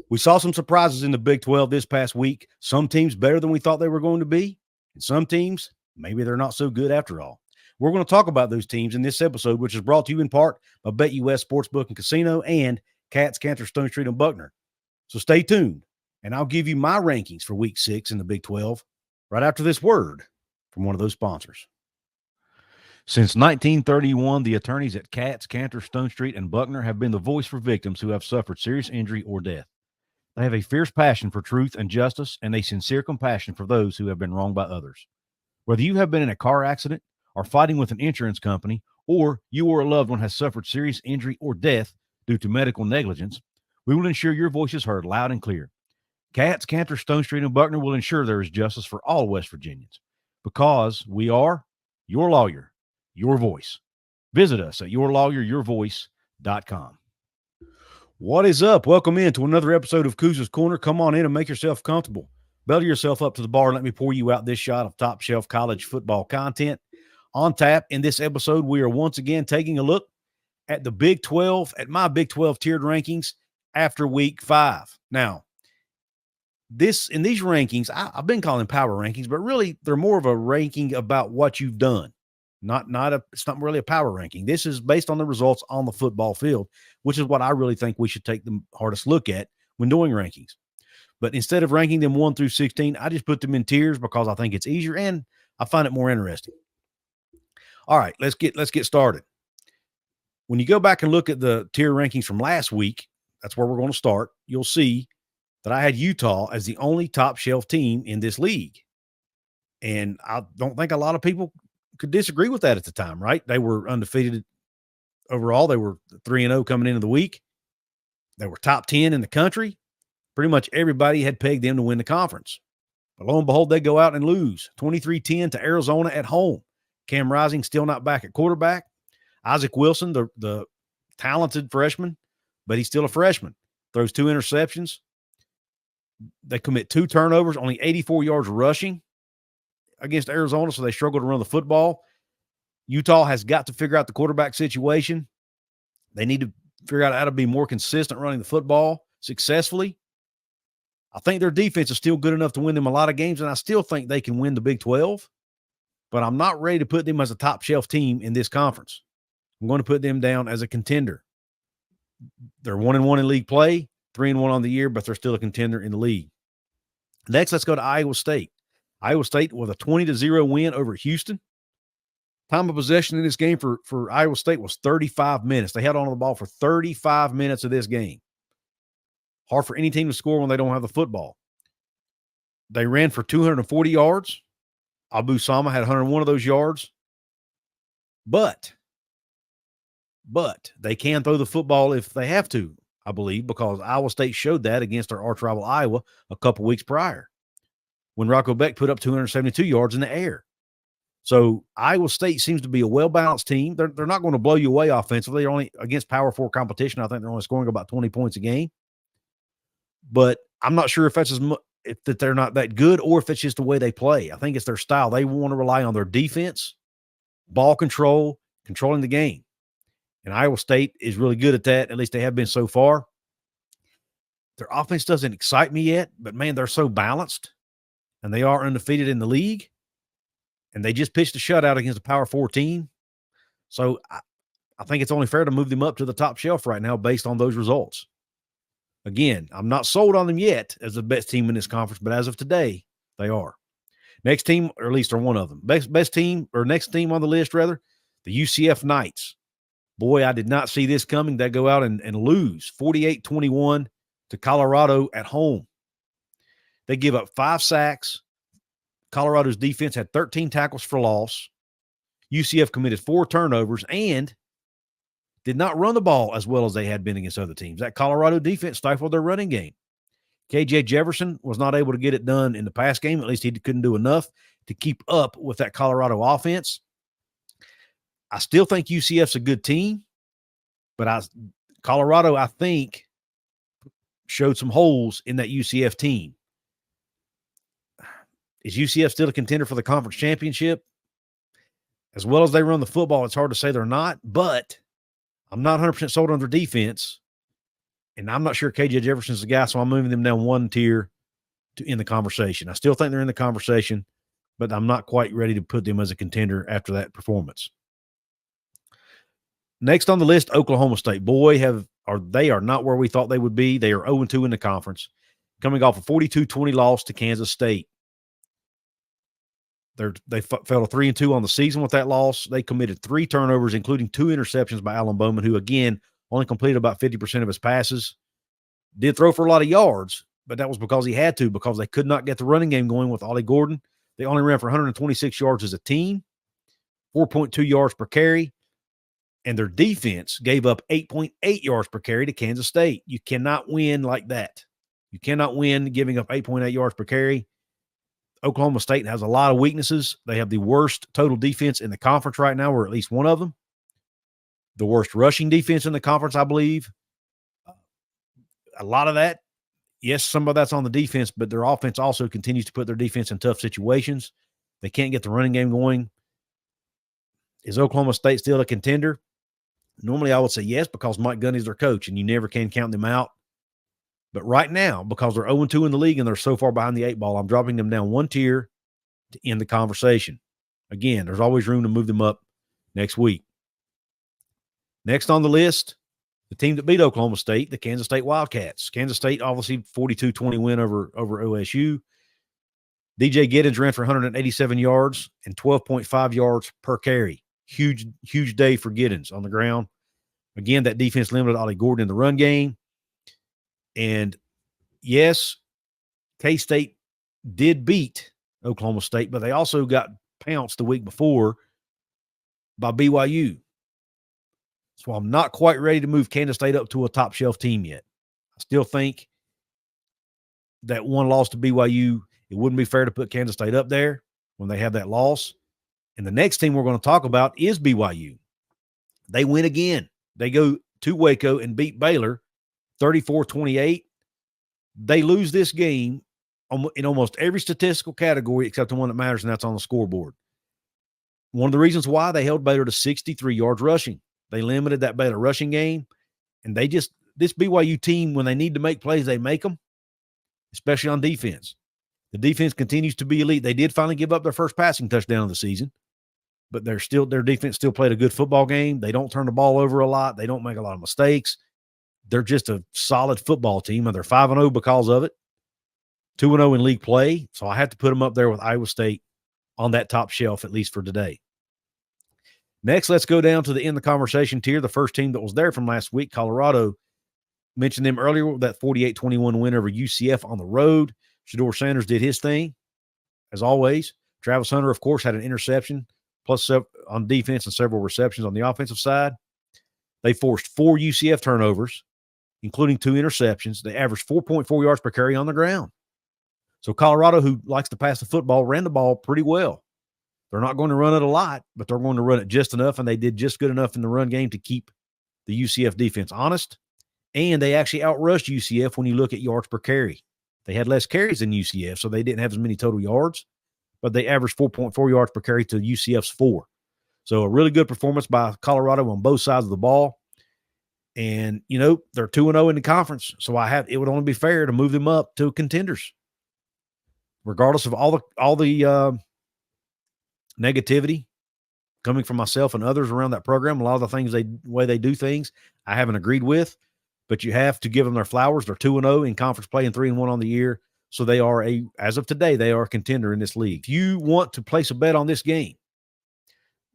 We saw some surprises in the Big 12 this past week. Some teams better than we thought they were going to be, and some teams, maybe they're not so good after all. We're going to talk about those teams in this episode, which is brought to you in part by BetUS Sportsbook and Casino and Cats, Cantor, Stone Street, and Buckner. So stay tuned, and I'll give you my rankings for Week 6 in the Big 12 right after this word from one of those sponsors. Since 1931, the attorneys at Cats, Cantor, Stone Street, and Buckner have been the voice for victims who have suffered serious injury or death. They have a fierce passion for truth and justice and a sincere compassion for those who have been wronged by others. Whether you have been in a car accident or fighting with an insurance company, or you or a loved one has suffered serious injury or death due to medical negligence, we will ensure your voice is heard loud and clear. Cats, Cantor, Stone Street, and Buckner will ensure there is justice for all West Virginians because we are your lawyer, your voice. Visit us at yourlawyeryourvoice.com. What is up? Welcome in to another episode of Couz's Corner. Come on in and make yourself comfortable. Belly yourself up to the bar and let me pour you out this shot of top shelf college football content. On tap in this episode, we are once again taking a look at the Big 12, at my Big 12 tiered rankings after Week 5. Now, in these rankings, I've been calling power rankings, but really they're more of a ranking about what you've done. It's not really a power ranking. This is based on the results on the football field, which is what I really think we should take the hardest look at when doing rankings. But instead of ranking them 1 through 16, I just put them in tiers because I think it's easier and I find it more interesting. All right, let's get started. When you go back and look at the tier rankings from last week, that's where we're going to start. You'll see that I had Utah as the only top shelf team in this league. And I don't think a lot of people could disagree with that at the time, right? They were undefeated overall. They were 3-0 coming into the week. They were top 10 in the country. Pretty much everybody had pegged them to win the conference. But lo and behold, they go out and lose 23-10 to Arizona at home. Cam Rising still not back at quarterback. Isaac Wilson, the talented freshman, but he's still a freshman, throws 2 interceptions. They commit 2 turnovers, only 84 yards rushing against Arizona, so they struggle to run the football. Utah has got to figure out the quarterback situation. They need to figure out how to be more consistent running the football successfully. I think their defense is still good enough to win them a lot of games, and I still think they can win the Big 12, but I'm not ready to put them as a top shelf team in this conference. I'm going to put them down as a contender. They're 1-1 in league play, 3-1 on the year, but they're still a contender in the league. Next, let's go to Iowa State. Iowa State with a 20-0 win over Houston. Time of possession in this game for Iowa State was 35 minutes. They held on to the ball for 35 minutes of this game. Hard for any team to score when they don't have the football. They ran for 240 yards. Abu Sama had 101 of those yards. But they can throw the football if they have to, I believe, because Iowa State showed that against their arch rival Iowa a couple weeks prior, when Rocco Beck put up 272 yards in the air. So Iowa State seems to be a well-balanced team. They're not going to blow you away offensively. They're only against Power 4 competition. I think they're only scoring about 20 points a game. But I'm not sure if that's that they're not that good or if it's just the way they play. I think it's their style. They want to rely on their defense, ball control, controlling the game. And Iowa State is really good at that. At least they have been so far. Their offense doesn't excite me yet, but, man, they're so balanced. And they are undefeated in the league. And they just pitched a shutout against a Power 4 team. So I think it's only fair to move them up to the top shelf right now based on those results. Again, I'm not sold on them yet as the best team in this conference, but as of today, they are. Next team, or at least they're one of them. Best team, or next team on the list, rather, the UCF Knights. Boy, I did not see this coming. They go out and lose 48-21 to Colorado at home. They give up 5 sacks. Colorado's defense had 13 tackles for loss. UCF committed 4 turnovers and did not run the ball as well as they had been against other teams. That Colorado defense stifled their running game. KJ Jefferson was not able to get it done in the pass game. At least he couldn't do enough to keep up with that Colorado offense. I still think UCF's a good team, but Colorado, I think, showed some holes in that UCF team. Is UCF still a contender for the conference championship? As well as they run the football, it's hard to say they're not, but I'm not 100% sold on their defense. And I'm not sure KJ Jefferson's the guy, so I'm moving them down one tier in the conversation. I still think they're in the conversation, but I'm not quite ready to put them as a contender after that performance. Next on the list, Oklahoma State. Boy, they are not where we thought they would be. They are 0-2 in the conference, coming off a 42-20 loss to Kansas State. They fell to 3-2 on the season with that loss. They committed 3 turnovers, including 2 interceptions by Alan Bowman, who, again, only completed about 50% of his passes. Did throw for a lot of yards, but that was because he had to, because they could not get the running game going with Ollie Gordon. They only ran for 126 yards as a team, 4.2 yards per carry, and their defense gave up 8.8 yards per carry to Kansas State. You cannot win like that. You cannot win giving up 8.8 yards per carry. Oklahoma State has a lot of weaknesses. They have the worst total defense in the conference right now, or at least one of them. The worst rushing defense in the conference, I believe. A lot of that, yes, some of that's on the defense, but their offense also continues to put their defense in tough situations. They can't get the running game going. Is Oklahoma State still a contender? Normally, I would say yes, because Mike Gundy's their coach, and you never can count them out. But right now, because they're 0-2 in the league and they're so far behind the 8 ball, I'm dropping them down one tier to end the conversation. Again, there's always room to move them up next week. Next on the list, the team that beat Oklahoma State, the Kansas State Wildcats. Kansas State, obviously, 42-20 win over OSU. DJ Giddens ran for 187 yards and 12.5 yards per carry. Huge day for Giddens on the ground. Again, that defense limited Ollie Gordon in the run game. And, yes, K-State did beat Oklahoma State, but they also got pounced the week before by BYU. So I'm not quite ready to move Kansas State up to a top-shelf team yet. I still think that one loss to BYU, it wouldn't be fair to put Kansas State up there when they have that loss. And the next team we're going to talk about is BYU. They win again. They go to Waco and beat Baylor 34-28. They lose this game in almost every statistical category except the one that matters, and that's on the scoreboard. One of the reasons why, they held Baylor to 63 yards rushing. They limited that Baylor rushing game, and this BYU team, when they need to make plays, they make them, especially on defense. The defense continues to be elite. They did finally give up their first passing touchdown of the season, but their defense still played a good football game. They don't turn the ball over a lot. They don't make a lot of mistakes. They're just a solid football team, and they're 5-0 because of it. 2-0 in league play, so I have to put them up there with Iowa State on that top shelf, at least for today. Next, let's go down to the end of the conversation tier. The first team that was there from last week, Colorado. Mentioned them earlier, that 48-21 win over UCF on the road. Shedeur Sanders did his thing, as always. Travis Hunter, of course, had an interception, plus on defense and several receptions on the offensive side. They forced 4 UCF turnovers, including 2 interceptions. They averaged 4.4 yards per carry on the ground. So Colorado, who likes to pass the football, ran the ball pretty well. They're not going to run it a lot, but they're going to run it just enough, and they did just good enough in the run game to keep the UCF defense honest. And they actually outrushed UCF when you look at yards per carry. They had less carries than UCF, so they didn't have as many total yards, but they averaged 4.4 yards per carry to UCF's 4. So a really good performance by Colorado on both sides of the ball. And, they're 2-0 in the conference, so it would only be fair to move them up to contenders. Regardless of all the negativity coming from myself and others around that program, a lot of the things way they do things, I haven't agreed with, but you have to give them their flowers. They're 2-0 in conference play and 3-1 on the year. So they are as of today, they are a contender in this league. If you want to place a bet on this game,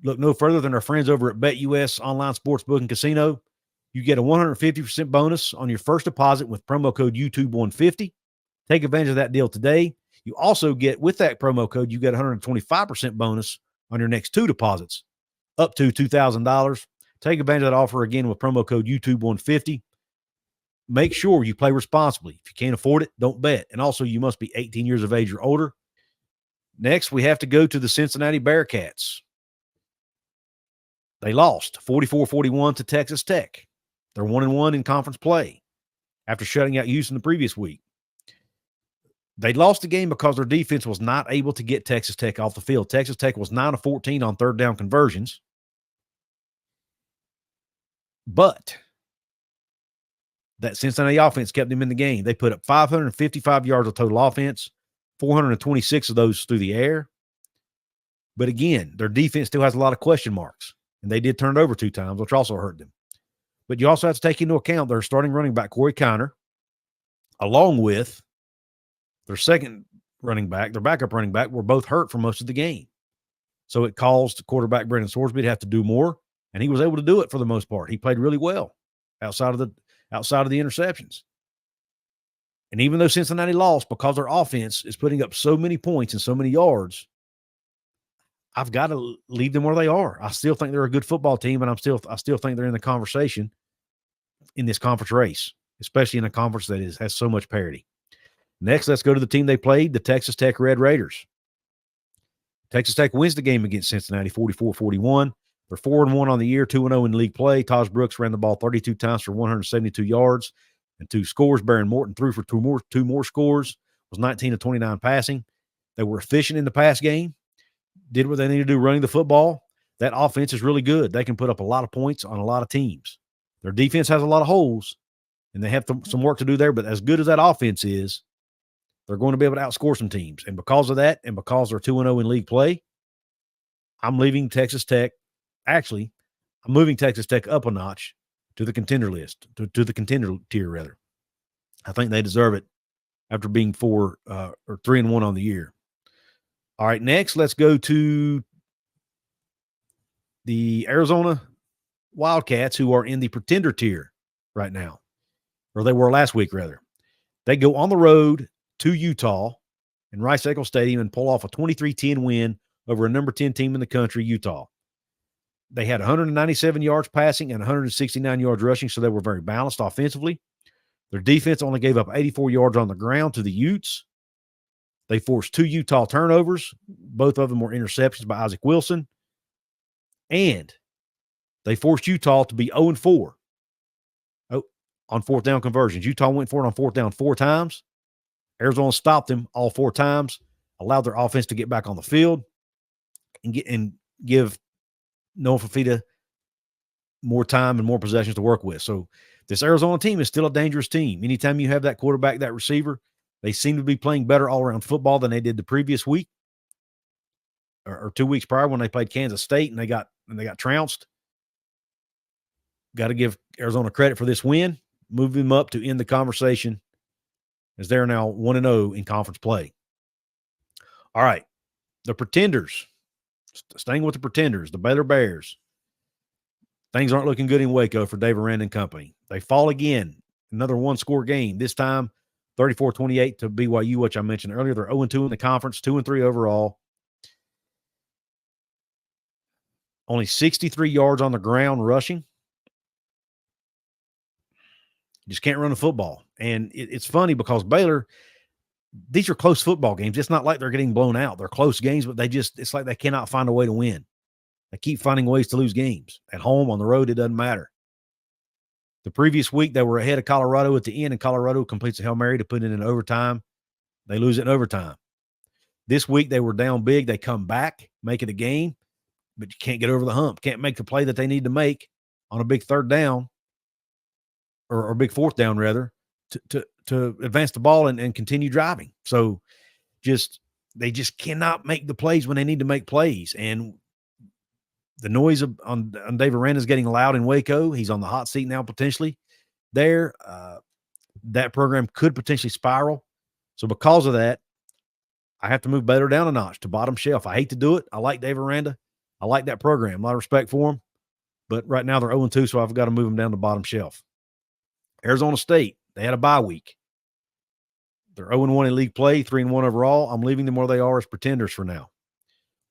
look no further than our friends over at BetUS Online Sportsbook and Casino. You get a 150% bonus on your first deposit with promo code YouTube150. Take advantage of that deal today. You also get, with that promo code, you get 125% bonus on your next 2 deposits, up to $2,000. Take advantage of that offer again with promo code YouTube150. Make sure you play responsibly. If you can't afford it, don't bet. And also, you must be 18 years of age or older. Next, we have to go to the Cincinnati Bearcats. They lost 44-41 to Texas Tech. They're 1-1 in conference play after shutting out Houston the previous week. They lost the game because their defense was not able to get Texas Tech off the field. Texas Tech was 9-14 on third down conversions. But That Cincinnati offense kept them in the game. They put up 555 yards of total offense, 426 of those through the air. But again, their defense still has a lot of question marks, and they did turn it over 2 times, which also hurt them. But you also have to take into account their starting running back, Corey Kiner, along with their second running back, their backup running back, were both hurt for most of the game. So it caused quarterback Brendan Sorsby to have to do more, and he was able to do it for the most part. He played really well outside of the interceptions. And even though Cincinnati lost, because their offense is putting up so many points and so many yards, I've got to leave them where they are. I still think they're a good football team, and I still think they're in the conversation in this conference race, especially in a conference that has so much parity. Next, let's go to the team they played, the Texas Tech Red Raiders. Texas Tech wins the game against Cincinnati 44-41. They're 4-1 on the year, 2-0 in league play. Taj Brooks ran the ball 32 times for 172 yards and 2 scores. Baron Morton threw for two more scores, was 19 of 29 passing. They were efficient in the pass game, did what they needed to do running the football. That offense is really good. They can put up a lot of points on a lot of teams. Their defense has a lot of holes, and they have some work to do there, but as good as that offense is, they're going to be able to outscore some teams. And because of that, and because they're 2-0 in league play, I'm leaving Texas Tech. Actually, I'm moving Texas Tech up a notch to the contender list, to the contender tier, rather. I think they deserve it after being 4 or 3-1 on the year. All right, next, let's go to the Arizona Wildcats, who are in the pretender tier right now, or they were last week, rather. They go on the road to Utah in Rice-Eccles Stadium and pull off a 23-10 win over a number 10 team in the country, Utah. They had 197 yards passing and 169 yards rushing, so they were very balanced offensively. Their defense only gave up 84 yards on the ground to the Utes. They forced 2 Utah turnovers. Both of them were interceptions by Isaac Wilson. And they forced Utah to be 0-4 on 4th down conversions. Utah went for it on 4th down 4 times. Arizona stopped them all 4 times, allowed their offense to get back on the field and give Noah Fafita more time and more possessions to work with. So this Arizona team is still a dangerous team. Anytime you have that quarterback, that receiver, they seem to be playing better all-around football than they did the previous week or 2 weeks prior when they played Kansas State and they got trounced. Got to give Arizona credit for this win. Move them up to end the conversation as they're now 1-0 in conference play. All right, the pretenders. Staying with the pretenders, the Baylor Bears. Things aren't looking good in Waco for Dave Aranda and company. They fall again, another 1-score game. This time, 34-28 to BYU, which I mentioned earlier. They're 0-2 in the conference, 2-3 overall. Only 63 yards on the ground rushing. Just can't run the football. And it's funny because Baylor, these are close football games. It's not like they're getting blown out. They're close games, but it's like they cannot find a way to win. They keep finding ways to lose games. At home, on the road, it doesn't matter. The previous week, they were ahead of Colorado at the end, and Colorado completes a Hail Mary to put it in overtime. They lose it in overtime. This week, they were down big. They come back, make it a game, but you can't get over the hump. Can't make the play that they need to make on a big 3rd down or big 4th down, rather, to advance the ball and continue driving. So they just cannot make the plays when they need to make plays. And the noise on Dave Aranda is getting loud in Waco. He's on the hot seat now, potentially there. That program could potentially spiral. So because of that, I have to move Baylor down a notch to bottom shelf. I hate to do it. I like Dave Aranda. I like that program. A lot of respect for him. But right now they're 0-2, so I've got to move them down to bottom shelf. Arizona State, they had a bye week. They're 0-1 in league play, 3-1 overall. I'm leaving them where they are as pretenders for now.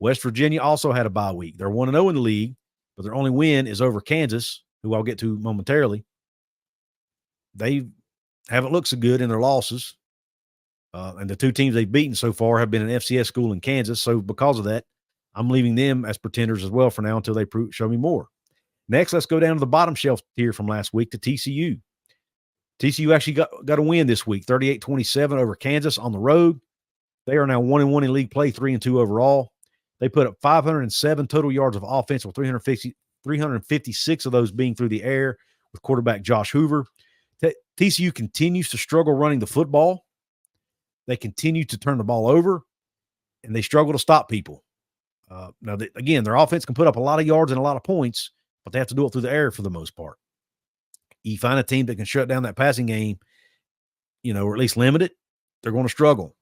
West Virginia also had a bye week. They're 1-0 in the league, but their only win is over Kansas, who I'll get to momentarily. They haven't looked so good in their losses. And the 2 teams they've beaten so far have been an FCS school in Kansas. So because of that, I'm leaving them as pretenders as well for now until they show me more. Next, let's go down to the bottom shelf tier from last week to TCU. TCU actually got a win this week, 38-27 over Kansas on the road. They are now 1-1 in league play, 3-2 overall. They put up 507 total yards of offense, with 356 of those being through the air with quarterback Josh Hoover. TCU continues to struggle running the football. They continue to turn the ball over, and they struggle to stop people. Again, their offense can put up a lot of yards and a lot of points, but they have to do it through the air for the most part. You find a team that can shut down that passing game, or at least limit it, they're going to struggle.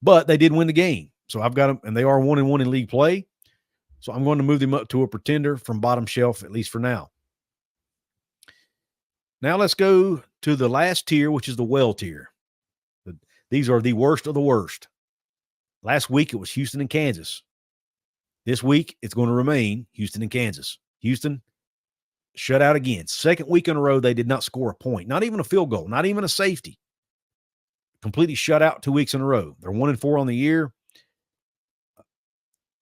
But they did win the game. So I've got them, and they are 1-1 in league play. So I'm going to move them up to a pretender from bottom shelf, at least for now. Now let's go to the last tier, which is the well tier. These are the worst of the worst. Last week, it was Houston and Kansas. This week, it's going to remain Houston and Kansas. Houston shut out again. Second week in a row, they did not score a point. Not even a field goal. Not even a safety. Completely shut out 2 weeks in a row. They're 1-4 on the year.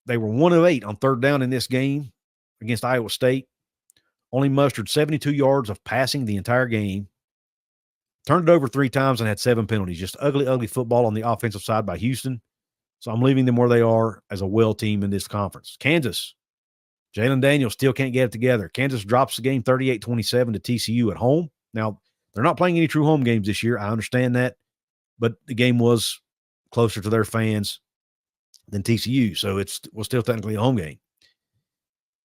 They were 1 of 8 on third down in this game against Iowa State. Only mustered 72 yards of passing the entire game. Turned it over 3 times and had 7 penalties. Just ugly, ugly football on the offensive side by Houston. So I'm leaving them where they are as a well team in this conference. Kansas. Jalen Daniels still can't get it together. Kansas drops the game 38-27 to TCU at home. Now, they're not playing any true home games this year. I understand that. But the game was closer to their fans than TCU. So it was still technically a home game.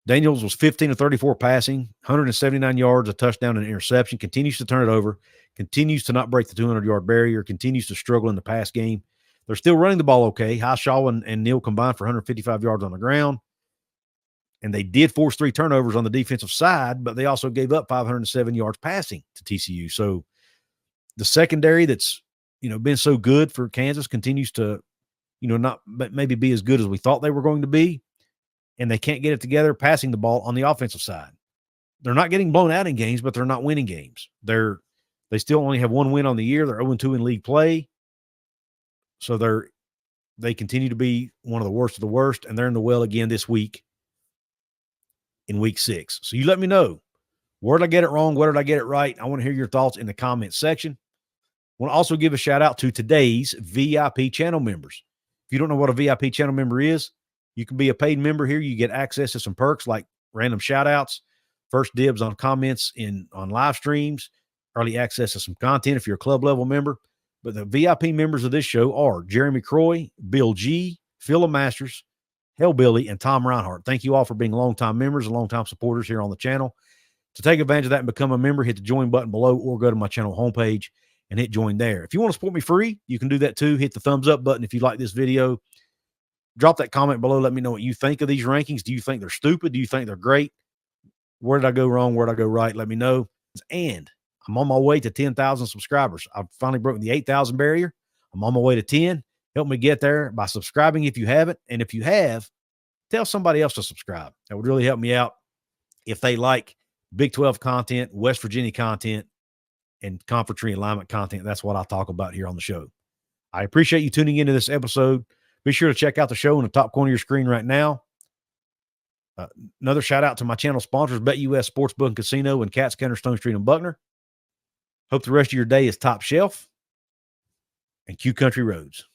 Daniels was 15 of 34 passing, 179 yards, a touchdown, and an interception. Continues to turn it over. Continues to not break the 200-yard barrier. Continues to struggle in the pass game. They're still running the ball okay. Highshaw and Neal combined for 155 yards on the ground. And they did force 3 turnovers on the defensive side, but they also gave up 507 yards passing to TCU. So the secondary that's, been so good for Kansas continues to, not maybe be as good as we thought they were going to be. And they can't get it together passing the ball on the offensive side. They're not getting blown out in games, but they're not winning games. They still only have 1 win on the year. They're 0-2 in league play. So they continue to be one of the worst, and they're in the well again this week in week 6. So you let me know, where did I get it wrong? Where did I get it right? I want to hear your thoughts in the comment section. I want to also give a shout out to today's VIP channel members. If you don't know what a VIP channel member is, you can be a paid member here. You get access to some perks like random shout outs, first dibs on comments on live streams, early access to some content if you're a club level member. But the VIP members of this show are Jeremy Croy, Bill G, Phil Masters, Hellbilly, and Tom Reinhardt. Thank you all for being longtime members and longtime supporters here on the channel. To take advantage of that and become a member, hit the join button below or go to my channel homepage and hit join there. If you want to support me free, you can do that too. Hit the thumbs up button if you like this video. Drop that comment below. Let me know what you think of these rankings. Do you think they're stupid? Do you think they're great? Where did I go wrong? Where did I go right? Let me know. And I'm on my way to 10,000 subscribers. I've finally broken the 8,000 barrier. I'm on my way to 10. Help me get there by subscribing if you haven't. And if you have, tell somebody else to subscribe. That would really help me out if they like Big 12 content, West Virginia content, and conference realignment content. That's what I talk about here on the show. I appreciate you tuning into this episode. Be sure to check out the show in the top corner of your screen right now. Another shout out to my channel sponsors, BetUS Sportsbook and Casino in Cats, Counter, Stone Street, and Buckner. Hope the rest of your day is top shelf and Q Country Roads.